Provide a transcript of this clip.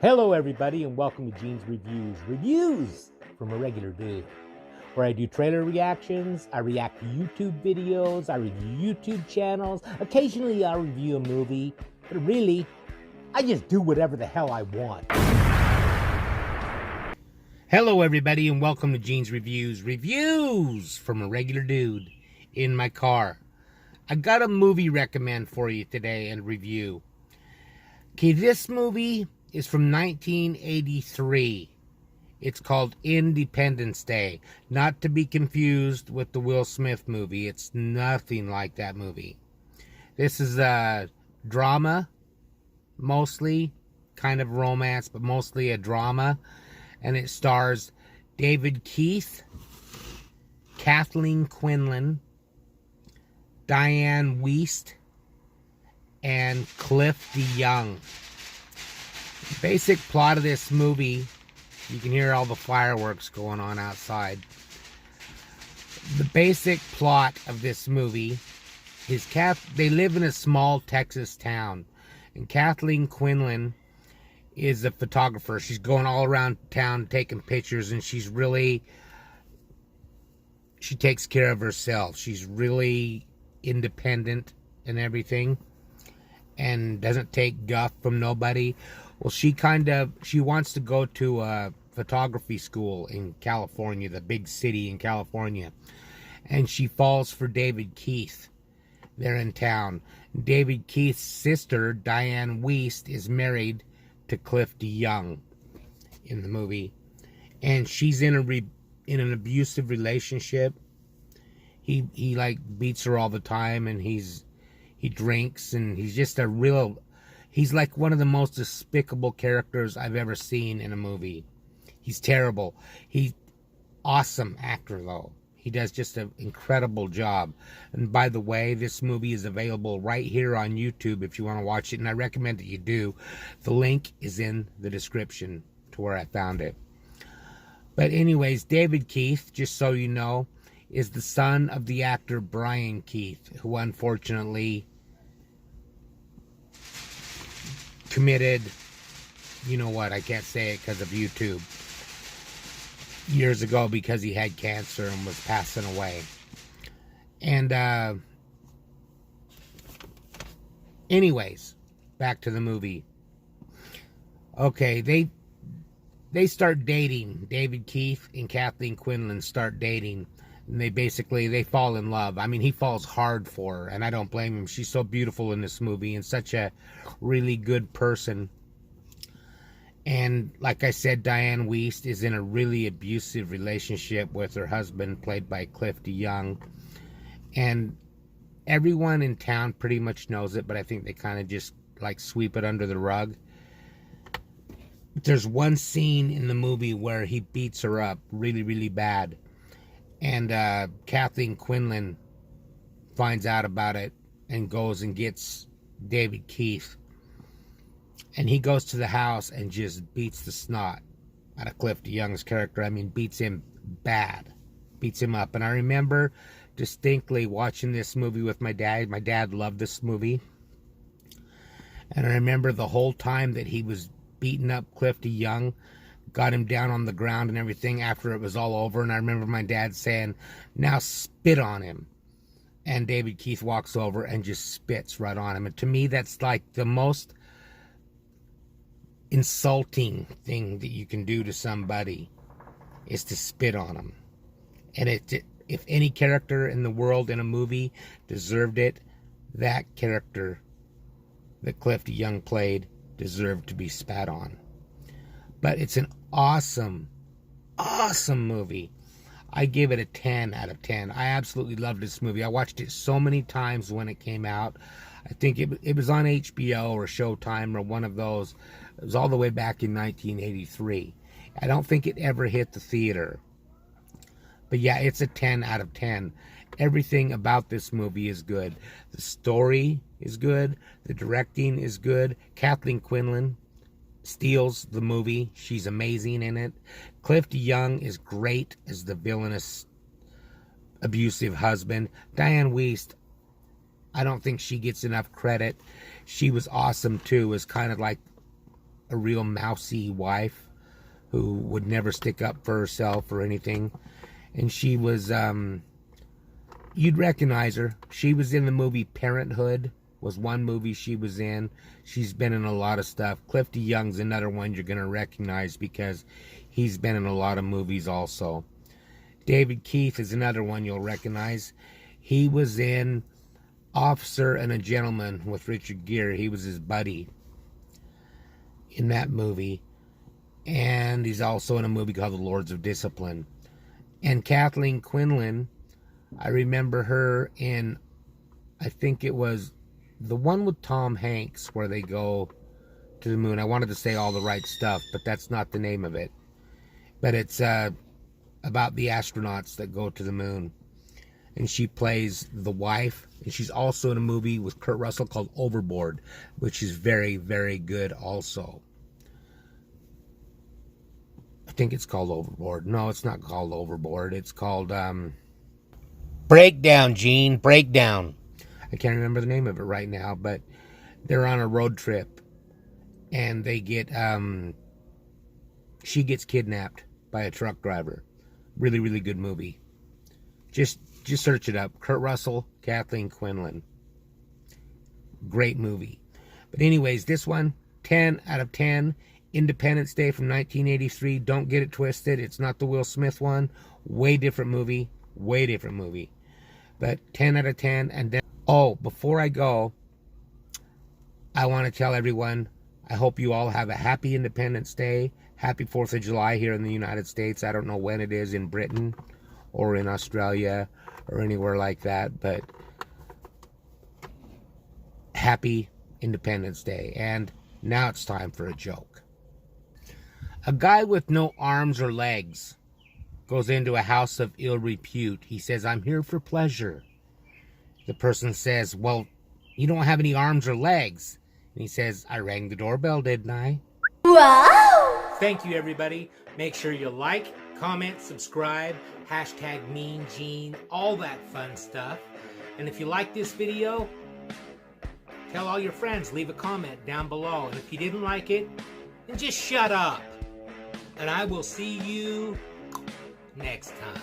Hello, everybody, and welcome to Gene's Reviews. Reviews from a regular dude, where I do trailer reactions, I react to YouTube videos, I review YouTube channels. Occasionally, I'll review a movie, but really, I just do whatever the hell I want. Hello, everybody, and welcome to Gene's Reviews. Reviews from a regular dude in my car. I got a movie recommend for you today and review. Okay, this movie is from 1983. It's called Independence Day. Not to be confused with the Will Smith movie. It's nothing like that movie. This is a drama, mostly, kind of romance, but mostly a drama. And it stars David Keith, Kathleen Quinlan, Diane Wiest, and Cliff DeYoung. The basic plot of this movie, you can hear all the fireworks going on outside. The basic plot of this movie is they live in a small Texas town, and Kathleen Quinlan is a photographer. She's going all around town taking pictures, and she takes care of herself. She's really independent and everything, and doesn't take guff from nobody. Well, she wants to go to a photography school in California, the big city in California. And she falls for David Keith there in town. David Keith's sister, Diane Wiest, is married to Cliff DeYoung in the movie. And she's in an abusive relationship. He like beats her all the time, and he drinks, and he's just he's like one of the most despicable characters I've ever seen in a movie. He's terrible. He's awesome actor, though. He does just an incredible job. And by the way, this movie is available right here on YouTube if you want to watch it, and I recommend that you do. The link is in the description to where I found it. But anyways, David Keith, just so you know, is the son of the actor Brian Keith, who unfortunately committed, you know what, I can't say it because of YouTube, years ago, because he had cancer and was passing away. And anyways, back to the movie. Okay, they start dating. David Keith and Kathleen Quinlan start dating, and they fall in love. I mean, he falls hard for her, and I don't blame him. She's so beautiful in this movie and such a really good person. And like I said, Diane Wiest is in a really abusive relationship with her husband, played by Cliff DeYoung. And everyone in town pretty much knows it, but I think they kind of just like sweep it under the rug. There's one scene in the movie where he beats her up really, really bad. And Kathleen Quinlan finds out about it and goes and gets David Keith. And he goes to the house and just beats the snot out of Cliff DeYoung's character. I mean, beats him bad. Beats him up. And I remember distinctly watching this movie with my dad. My dad loved this movie. And I remember the whole time that he was beating up Cliff DeYoung, got him down on the ground and everything after it was all over. And I remember my dad saying, "Now spit on him." And David Keith walks over and just spits right on him. And to me, that's like the most insulting thing that you can do to somebody, is to spit on them. And if any character in the world in a movie deserved it, that character that Cliff DeYoung played deserved to be spat on. But it's an awesome movie. I give it a 10 out of 10. I absolutely loved this movie. I watched it so many times when it came out. I think it was on HBO or Showtime or one of those. It was all the way back in 1983. I don't think it ever hit the theater. But yeah, it's a 10 out of 10. Everything about this movie is good. The story is good. The directing is good. Kathleen Quinlan steals the movie. She's amazing in it. Cliff DeYoung is great as the villainous, abusive husband. Diane Wiest, I don't think she gets enough credit. She was awesome too, as kind of like a real mousy wife who would never stick up for herself or anything. And she was, you'd recognize her. She was in the movie Parenthood, was one movie she was in. She's been in a lot of stuff. Clifty Young's another one you're going to recognize because he's been in a lot of movies also. David Keith is another one you'll recognize. He was in Officer and a Gentleman with Richard Gere. He was his buddy in that movie. And he's also in a movie called The Lords of Discipline. And Kathleen Quinlan, I remember her in, I think it was the one with Tom Hanks where they go to the moon. I wanted to say All the Right Stuff, but that's not the name of it. But it's about the astronauts that go to the moon. And she plays the wife. And she's also in a movie with Kurt Russell called Overboard, which is very, very good also. I think it's called Overboard. No, it's not called Overboard. It's called Breakdown, Gene. Breakdown. I can't remember the name of it right now, but they're on a road trip. And they get, she gets kidnapped by a truck driver. Really, really good movie. Just search it up. Kurt Russell, Kathleen Quinlan. Great movie. But anyways, this one, 10 out of 10. Independence Day from 1983. Don't get it twisted. It's not the Will Smith one. Way different movie. Way different movie. But 10 out of 10. And then, oh, before I go, I want to tell everyone, I hope you all have a happy Independence Day. Happy 4th of July here in the United States. I don't know when it is in Britain or in Australia or anywhere like that, but happy Independence Day. And now it's time for a joke. A guy with no arms or legs goes into a house of ill repute. He says, "I'm here for pleasure." The person says, "Well, you don't have any arms or legs." And he says, "I rang the doorbell, didn't I?" Wow! Thank you, everybody. Make sure you like, comment, subscribe, hashtag Mean Gene, all that fun stuff. And if you like this video, tell all your friends, leave a comment down below. And if you didn't like it, then just shut up. And I will see you next time.